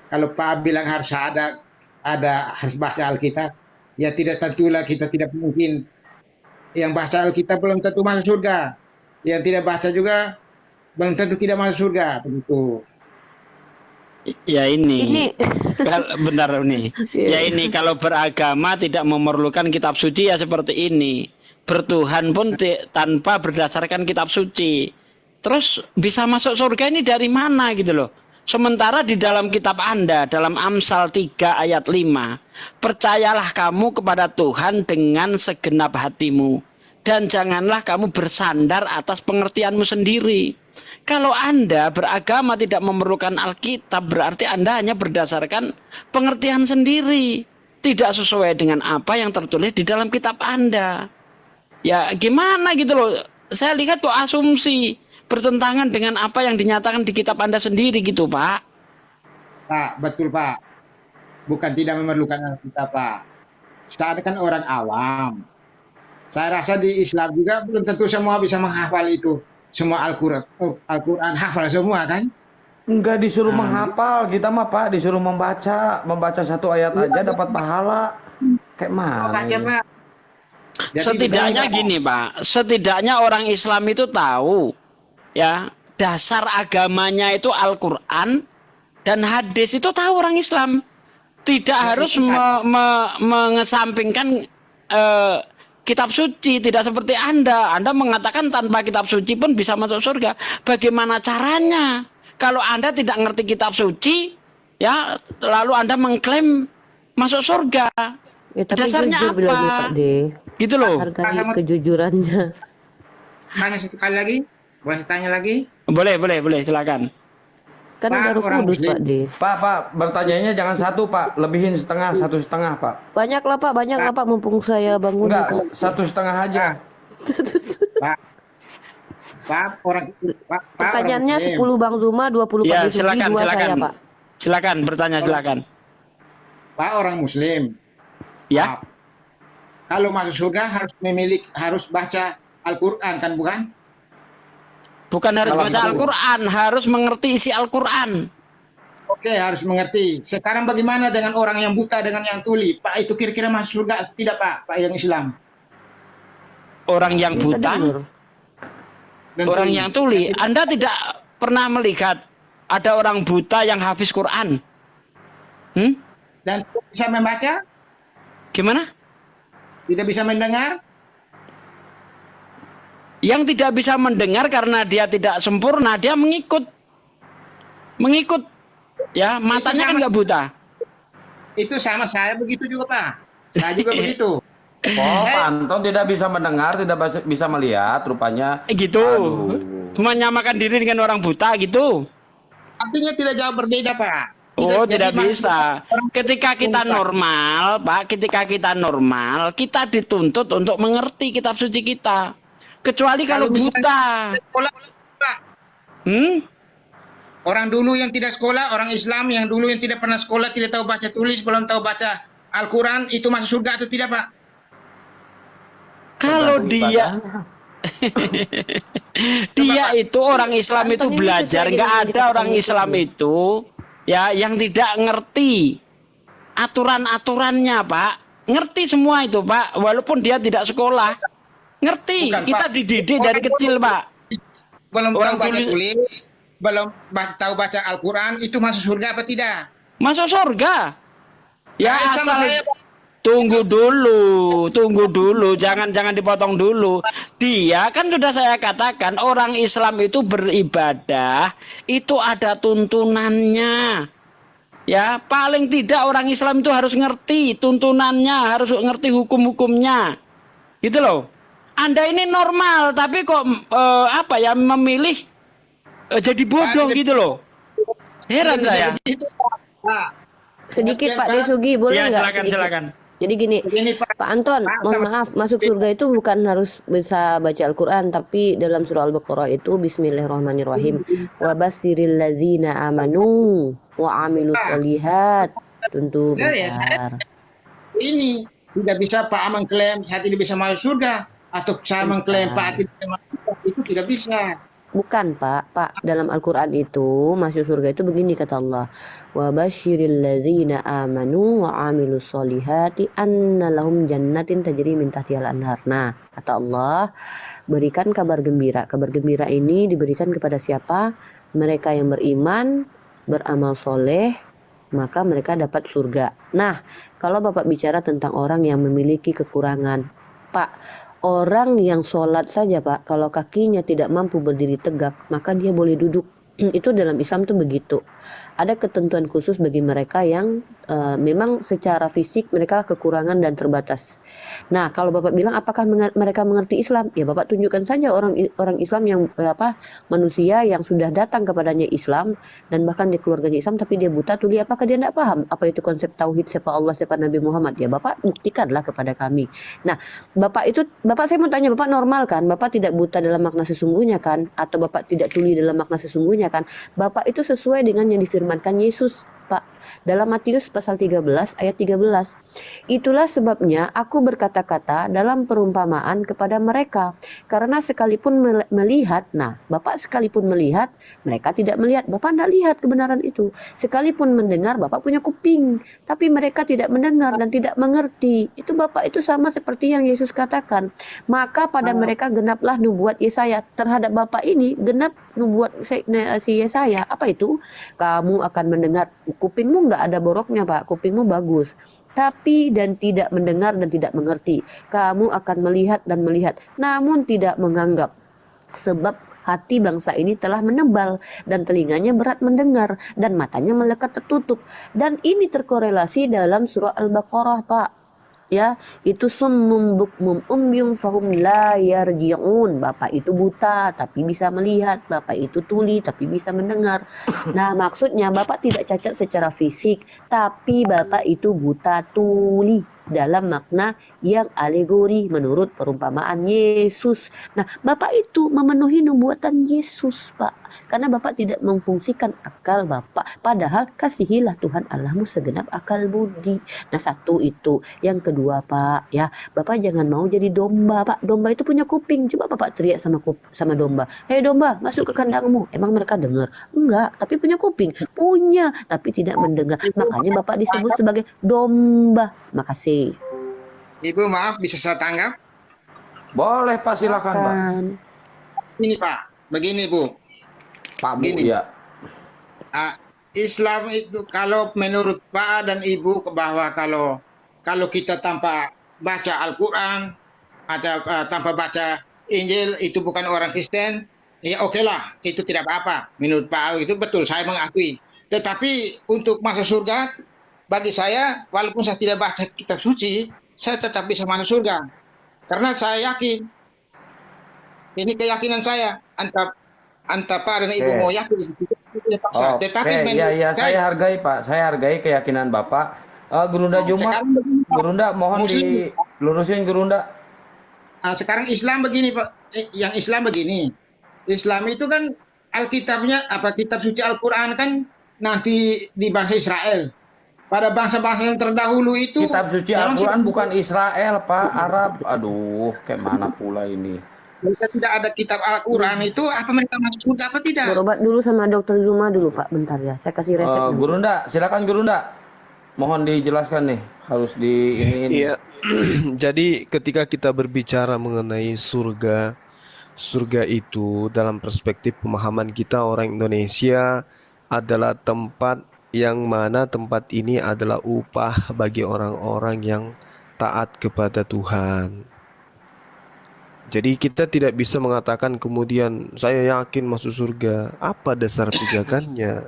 Kalau Pak bilang harus harus baca Alkitab, ya tidak tentulah kita tidak mungkin. Yang baca Alkitab belum tentu masuk surga. Yang tidak baca juga belum tentu tidak masuk surga. Begitu. Ya ini bentar nih. Ya ini kalau beragama tidak memerlukan kitab suci ya seperti ini. Bertuhan pun tanpa berdasarkan kitab suci. Terus bisa masuk surga ini dari mana gitu loh. Sementara di dalam kitab Anda, dalam Amsal 3 ayat 5, percayalah kamu kepada Tuhan dengan segenap hatimu, dan janganlah kamu bersandar atas pengertianmu sendiri. Kalau Anda beragama tidak memerlukan Alkitab, berarti Anda hanya berdasarkan pengertian sendiri, tidak sesuai dengan apa yang tertulis di dalam kitab Anda. Ya gimana gitu loh, saya lihat kok asumsi bertentangan dengan apa yang dinyatakan di kitab Anda sendiri gitu Pak. Pak, betul Pak. Bukan tidak memerlukan Alkitab Pak. Saya kan orang awam. Saya rasa di Islam juga belum tentu semua bisa menghafal itu. Semua Al-Quran hafal semua kan? Enggak disuruh Nah, menghafal, kita mah Pak disuruh membaca satu ayat aja dapat pahala. Kayak mana baca ini? Pak. Jadi Setidaknya begini, Pak. gini Pak, setidaknya orang Islam itu tahu ya dasar agamanya itu Al-Quran dan hadis, itu tahu orang Islam. Tidak harus mengesampingkan kitab suci, tidak seperti Anda. Anda mengatakan tanpa kitab suci pun bisa masuk surga. Bagaimana caranya? Kalau Anda tidak ngerti kitab suci, ya lalu Anda mengklaim masuk surga. ya, tapi Dasarnya jujur bilangnya Pak apa? D. Gitu loh. Hargai kejujurannya. Tanya satu kali lagi. Boleh tanya lagi? Boleh, silakan. Kan Pak, ada orang Kudus Muslim. Pak D. Pak, bertanyanya jangan satu Pak, lebihin setengah, 1,5 Pak. Banyak lah Pak, mumpung saya bangun. Enggak, 1,5 aja. Pak, orang Pertanyaannya Muslim. 10 Bang Zuma, 20 Pak Ya, D Sugi, silakan, 2 silakan. saya Pak. Silakan bertanya, silakan. Pak orang Muslim. Ya. Pak, kalau masuk surga harus baca Al-Quran kan bukan? Bukan harus Kalau baca betul. Al-Quran, harus mengerti isi Al-Quran. Oke, harus mengerti. Sekarang bagaimana dengan orang yang buta dengan yang tuli? Pak, itu kira-kira masuk surga atau tidak Pak? Pak yang Islam. Orang yang Kita buta, dengar. Dan orang tuli. yang tuli. Anda tidak pernah melihat ada orang buta yang hafiz Quran? Dan tidak bisa membaca? Gimana? Tidak bisa mendengar? Yang tidak bisa mendengar karena dia tidak sempurna, dia mengikut. mengikut, ya matanya kan sama. nggak buta. Itu sama saya begitu juga, Pak. Saya juga begitu. Oh, Pak Anton tidak bisa mendengar, tidak bisa melihat, rupanya. Gitu. Aduh. Menyamakan diri dengan orang buta gitu. Artinya tidak jauh berbeda, Pak. Oh, tidak jadi bisa. Ketika kita normal, Pak, ketika kita normal, kita dituntut untuk mengerti kitab suci kita. Kecuali kalau buta. Sekolah, Pak. Orang dulu yang tidak sekolah, orang Islam yang dulu yang tidak pernah sekolah, tidak tahu baca tulis, belum tahu baca Al-Quran, itu masuk surga atau tidak, Pak? Kalau dia dia itu orang Islam itu Anton ini belajar, sesuai nggak dengan ada dikatakan orang Yesus, Islam Bu. itu ya yang tidak ngerti aturan-aturannya, Pak. Ngerti semua itu, Pak, walaupun dia tidak sekolah. Ngerti, Bukan, kita Pak. dididik dari kecil, Pak. Belum Orang tahu baca dulu- tulis, belum tahu baca Al-Quran, itu masuk surga apa tidak? Masuk surga. Ya Nah, sama asal saya, Pak. tunggu dulu, jangan dipotong dulu. Dia kan sudah saya katakan orang Islam itu beribadah itu ada tuntunannya. Ya, paling tidak orang Islam itu harus ngerti tuntunannya, harus ngerti hukum-hukumnya. Gitu loh. Anda ini normal tapi kok memilih jadi bodoh gitu loh. Heran saya. Itu, Pak. Sedikit Pak Pengertian, Desugi, boleh Ya, nggak? silakan Sedikit. silakan. Jadi gini, Begini, Pak. Pak Anton, mohon maaf, masuk surga itu bukan harus bisa baca Al-Quran, tapi dalam surah Al-Baqarah itu Bismillahirrahmanirrahim. Wa basiril lazina amanu wa amilus solihat. Tentu Ya, ya, benar. Ini tidak bisa Pak mengklaim saya tidak bisa masuk surga, atau saya mengklaim Pak tidak bisa masuk surga, itu tidak bisa. Bukan Pak, dalam Al-Quran itu masuk surga itu begini kata Allah, wa basyiril ladzina amanu wa amilus solihati anna lahum jannatin tajri min tahtihal anhar. Nah, kata Allah, berikan kabar gembira. Kabar gembira ini diberikan kepada siapa? Mereka yang beriman, beramal soleh, maka mereka dapat surga. Nah, kalau Bapak bicara tentang orang yang memiliki kekurangan, Pak, orang yang sholat saja Pak, kalau kakinya tidak mampu berdiri tegak, maka dia boleh duduk. Itu dalam Islam tuh begitu. Ada ketentuan khusus bagi mereka yang memang secara fisik mereka kekurangan dan terbatas. Nah, kalau Bapak bilang apakah mereka mengerti Islam? Ya Bapak tunjukkan saja orang Islam yang manusia yang sudah datang kepadanya Islam dan bahkan di keluarganya Islam tapi dia buta tuli, apakah dia tidak paham apa itu konsep tauhid, siapa Allah, siapa Nabi Muhammad? Ya Bapak buktikanlah kepada kami. Nah, Bapak saya mau tanya, Bapak normal kan? Bapak tidak buta dalam makna sesungguhnya kan? Atau Bapak tidak tuli dalam makna sesungguhnya kan? Bapak itu sesuai dengan yang difirmankan Yesus, Pak. Dalam Matius pasal 13 ayat 13. Itulah sebabnya aku berkata-kata dalam perumpamaan kepada mereka. Karena sekalipun melihat, nah Bapak sekalipun melihat, mereka tidak melihat. Bapak tidak lihat kebenaran itu. Sekalipun mendengar, Bapak punya kuping. Tapi mereka tidak mendengar dan tidak mengerti. Itu Bapak itu sama seperti yang Yesus katakan. Maka pada mereka genaplah nubuat Yesaya. Terhadap Bapak ini genap nubuat si Yesaya. Apa itu? Kamu akan mendengar. Kupingmu nggak ada boroknya Pak. Kupingmu bagus. Tapi dan tidak mendengar dan tidak mengerti. Kamu akan melihat dan melihat, namun tidak menganggap. Sebab hati bangsa ini telah menebal dan telinganya berat mendengar dan matanya melekat tertutup. Dan ini terkorelasi dalam surah Al-Baqarah Pak. Ya, itu summum bukmum umyum fahum la yarji'un. Bapak itu buta tapi bisa melihat, Bapak itu tuli tapi bisa mendengar. Nah, maksudnya Bapak tidak cacat secara fisik, tapi Bapak itu buta tuli dalam makna yang alegori menurut perumpamaan Yesus. Nah, Bapak itu memenuhi nubuatan Yesus, Pak. Karena Bapak tidak memfungsikan akal Bapak. Padahal kasihilah Tuhan Allahmu segenap akal budi. Nah, satu itu. Yang kedua, Pak, ya, Bapak jangan mau jadi domba, Pak. Domba itu punya kuping. Coba Bapak teriak sama domba. Hei domba, masuk ke kandangmu. Emang mereka dengar? Enggak, tapi punya kuping. Punya, tapi tidak mendengar. Makanya Bapak disebut sebagai domba. Makasih. Ibu maaf bisa saya tanggap? Boleh Pak, silakan Pak. Ini Pak, begini Bu. Pak Bu, Gini. ya. Islam itu kalau menurut Pak dan Ibu bahwa kalau kita tanpa baca Al-Quran atau tanpa baca Injil itu bukan orang Kristen, Ya oke lah, itu tidak apa-apa. Menurut Pak Awi itu betul, saya mengakui. Tetapi untuk masuk surga, bagi saya, walaupun saya tidak baca kitab suci, saya tetap bisa masuk surga. Karena saya yakin, ini keyakinan saya. Anta Pak dan Ibu Oke. mau yakin, tidak paksa. Tetapi Oke, iya, iya, saya hargai Pak, saya hargai keyakinan Bapak. Gurunda Jumat, sekarang begini, Pak. Gurunda mohon Muslim. dilurusin Gurunda. Nah, sekarang Islam begini Pak, yang Islam begini. Islam itu kan Alkitabnya, apa kitab suci Al-Quran kan nanti di bangsa Israel. Pada bangsa-bangsa yang terdahulu itu Kitab suci memang Al-Quran bukan Israel, Pak, Arab. Aduh, kayak mana pula ini? jika tidak ada kitab Al-Quran itu apa mereka masuk surga apa tidak? Berobat dulu sama dokter Zuma dulu Pak, bentar ya. Saya kasih resep nanti. Gurunda, silakan Gurunda. Mohon dijelaskan nih, harus di ini. Iya. Jadi ketika kita berbicara mengenai surga, surga itu dalam perspektif pemahaman kita orang Indonesia adalah tempat yang mana tempat ini adalah upah bagi orang-orang yang taat kepada Tuhan. Jadi kita tidak bisa mengatakan kemudian saya yakin masuk surga. Apa dasar pijakannya?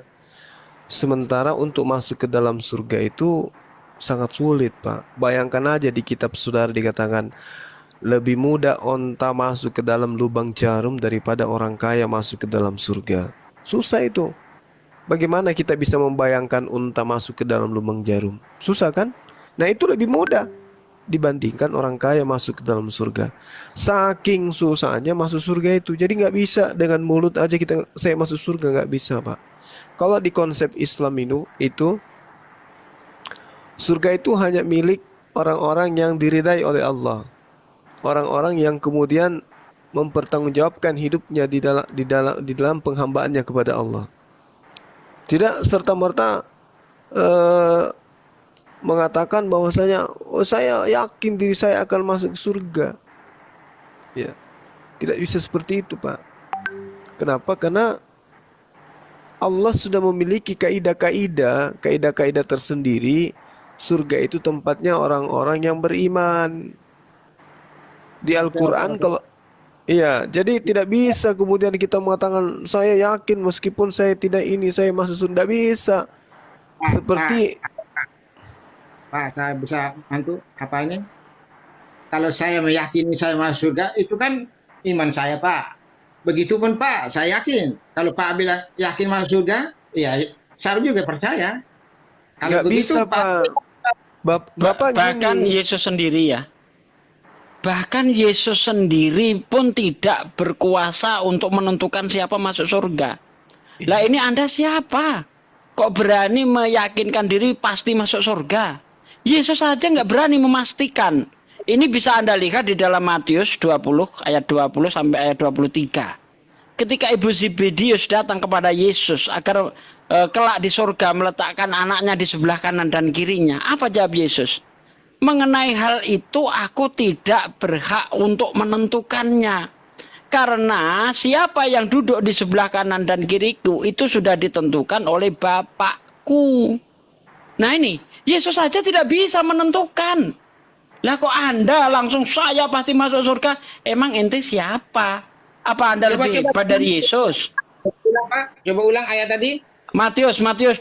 Sementara untuk masuk ke dalam surga itu sangat sulit, Pak. Bayangkan aja di kitab saudara dikatakan lebih mudah onta masuk ke dalam lubang jarum daripada orang kaya masuk ke dalam surga. Susah itu. Bagaimana kita bisa membayangkan unta masuk ke dalam lubang jarum? Susah kan? Nah itu lebih mudah dibandingkan orang kaya masuk ke dalam surga. Saking susahnya masuk surga itu. Jadi nggak bisa dengan mulut aja saya masuk surga, nggak bisa, Pak. Kalau di konsep Islam itu surga itu hanya milik orang-orang yang diridai oleh Allah. Orang-orang yang kemudian mempertanggungjawabkan hidupnya di dalam penghambaannya kepada Allah. Tidak serta-merta mengatakan bahwasanya saya yakin diri saya akan masuk surga. Ya. Tidak bisa seperti itu, Pak. Kenapa? Karena Allah sudah memiliki kaidah-kaidah tersendiri. Surga itu tempatnya orang-orang yang beriman. Di Al-Qur'an kalau iya, jadi tidak bisa kemudian kita mengatakan saya yakin meskipun saya tidak ini saya masuk surga. Tidak bisa. Seperti Pak, saya bisa bantu apa ini? Kalau saya meyakini saya masuk surga, itu kan iman saya, Pak. Begitupun Pak, saya yakin. Kalau Pak bilang yakin masuk surga, ya saya juga percaya. Kalau nggak begitu, bisa, Pak. Bapak Bahkan gini. Yesus sendiri ya. Bahkan Yesus sendiri pun tidak berkuasa untuk menentukan siapa masuk surga. Lah ini Anda siapa? Kok berani meyakinkan diri pasti masuk surga? Yesus saja nggak berani memastikan. Ini bisa Anda lihat di dalam Matius 20 ayat 20 sampai ayat 23. Ketika ibu Zebedius datang kepada Yesus agar kelak di surga meletakkan anaknya di sebelah kanan dan kirinya, apa jawab Yesus? Mengenai hal itu aku tidak berhak untuk menentukannya. Karena siapa yang duduk di sebelah kanan dan kiriku itu sudah ditentukan oleh Bapakku. Nah ini, Yesus saja tidak bisa menentukan. Lah kok Anda langsung saya pasti masuk surga? Emang ente siapa? Apa Anda lebih hebat dari Yesus? Ulang, Pak. Coba ulang ayat tadi. Matius 20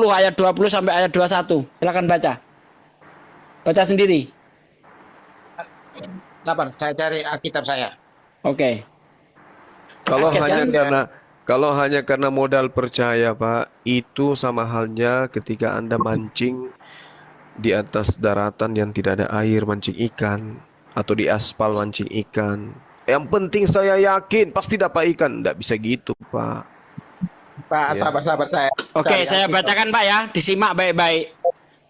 ayat 20 sampai ayat 21. Silakan baca. Baca sendiri. Sabar, saya cari Alkitab saya. Oke. Kalau hanya karena modal percaya, Pak, itu sama halnya ketika Anda mancing di atas daratan yang tidak ada air, mancing ikan, atau di aspal mancing ikan. Yang penting saya yakin pasti dapat ikan. Tidak bisa gitu, Pak. Pak, Ya. sabar saya. Oke, saya bacakan Pak ya, disimak baik-baik.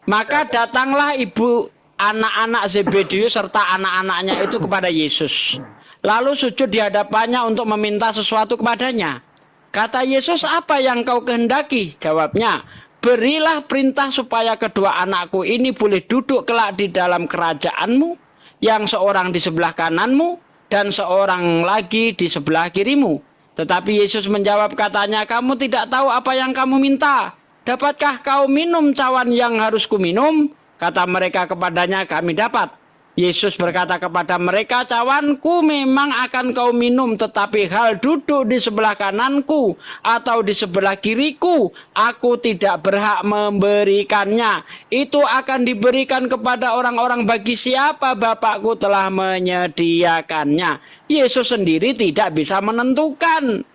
Maka datanglah ibu anak-anak Zebedius serta anak-anaknya itu kepada Yesus. Lalu sujud di hadapannya untuk meminta sesuatu kepadanya. Kata Yesus, apa yang kau kehendaki? Jawabnya, berilah perintah supaya kedua anakku ini boleh duduk kelak di dalam kerajaanmu, yang seorang di sebelah kananmu dan seorang lagi di sebelah kirimu. Tetapi Yesus menjawab katanya, kamu tidak tahu apa yang kamu minta. Dapatkah kau minum cawan yang harus kuminum? Kata mereka kepadanya, kami dapat. Yesus berkata kepada mereka, cawanku memang akan kau minum, tetapi hal duduk di sebelah kananku atau di sebelah kiriku, aku tidak berhak memberikannya. Itu akan diberikan kepada orang-orang bagi siapa Bapakku telah menyediakannya. Yesus sendiri tidak bisa menentukan.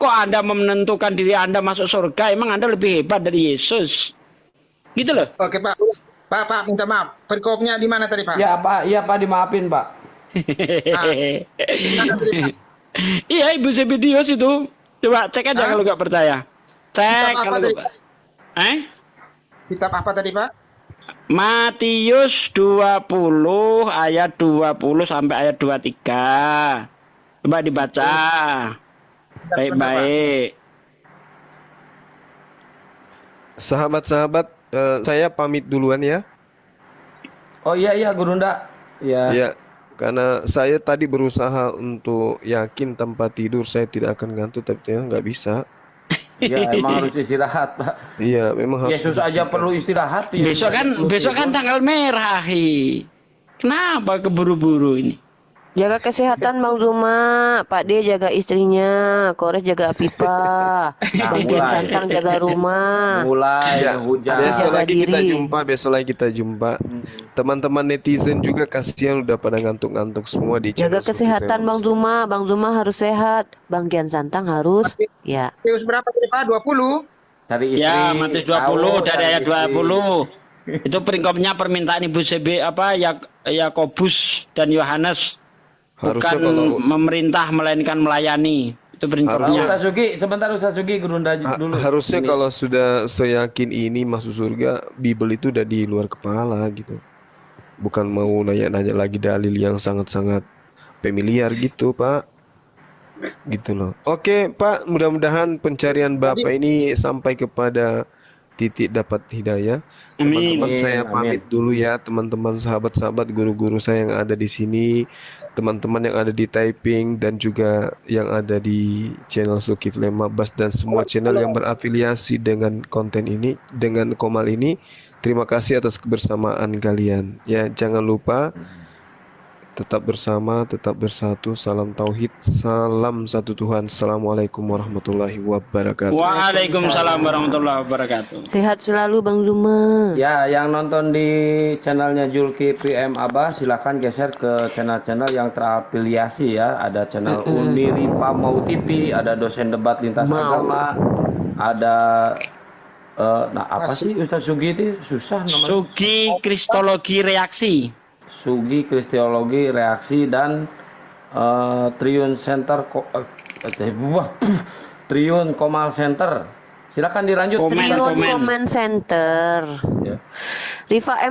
Kok Anda menentukan diri Anda masuk surga? Emang Anda lebih hebat dari Yesus? Gitu loh. Oke Pak. Pak, minta maaf. Perikopnya di mana tadi Pak? Ya Pak, iya Pak, dimaafin Pak. Iya, Ibu Zebidius itu. Coba cek aja kalau nggak percaya. Cek Kitab apa kalau tadi, nggak. Pak? Kitab apa tadi Pak? Matius 20 ayat 20 sampai ayat 23. Coba dibaca. Baik-baik. Sahabat-sahabat, saya pamit duluan ya. Oh iya Guru Nda. Ya. Ya, karena saya tadi berusaha untuk yakin tanpa tidur saya tidak akan ngantuk, tapi ternyata nggak bisa. Ya emang harus istirahat Pak. Iya, memang harus. Yesus aja perlu istirahat. Yesus Besok kan tanggal merah, Hi. Kenapa keburu-buru ini? Jaga kesehatan Bang Zuma, Pak D jaga istrinya, Kores jaga pipa, Bang Kian mulai. Santang jaga rumah. Mulai Ya, hujan. besok Jaga lagi kita diri. jumpa, besok lagi kita jumpa. Teman-teman netizen juga kasihan udah pada ngantuk-ngantuk semua di channel Jaga kesehatan Bang Zuma harus sehat, Bang Kian Santang harus ya. Matius berapa tadi Pak? 20? Cari istri. Ya, Matius 20 tahu, dari cari ayat istri. 20. Itu peringkopnya permintaan Ibu CB Yakobus dan Yohanes. Harusnya Bukan kalau- memerintah melainkan melayani. Itu peringkopnya. Ustaz Sugi, sebentar Ustaz Sugi, Guru Nda dulu. Harusnya Ini. kalau sudah seyakin ini masuk surga, Bible itu udah di luar kepala gitu. Bukan mau nanya-nanya lagi dalil yang sangat-sangat familiar gitu, Pak. Gitu loh. Oke, Pak, mudah-mudahan pencarian Bapak ini sampai kepada titik dapat hidayah. Amin. Teman-teman saya Amin. pamit dulu ya, teman-teman sahabat-sahabat guru-guru saya yang ada di sini, teman-teman yang ada di typing dan juga yang ada di channel Zulkifli Mabas dan semua channel yang berafiliasi dengan konten ini, dengan Komal ini. Terima kasih atas kebersamaan kalian. Ya, jangan lupa tetap bersama, tetap bersatu. Salam tauhid, salam satu Tuhan. Assalamualaikum warahmatullahi wabarakatuh. Waalaikumsalam warahmatullahi wabarakatuh. Sehat selalu Bang Zuma. Ya, yang nonton di channelnya Zulkifli M Abah, silakan geser ke channel-channel yang terafiliasi ya. Ada channel Uniripa Mau TV, ada dosen debat lintas Mau. agama, ada apa sih Ustaz Sugi itu susah namanya. Sugi Kristologi Reaksi. Sugi Kristiologi Reaksi dan Triun Center Triun Komal Center. Silakan dilanjut. Komen. Triun Comment Center. Ya. Riva M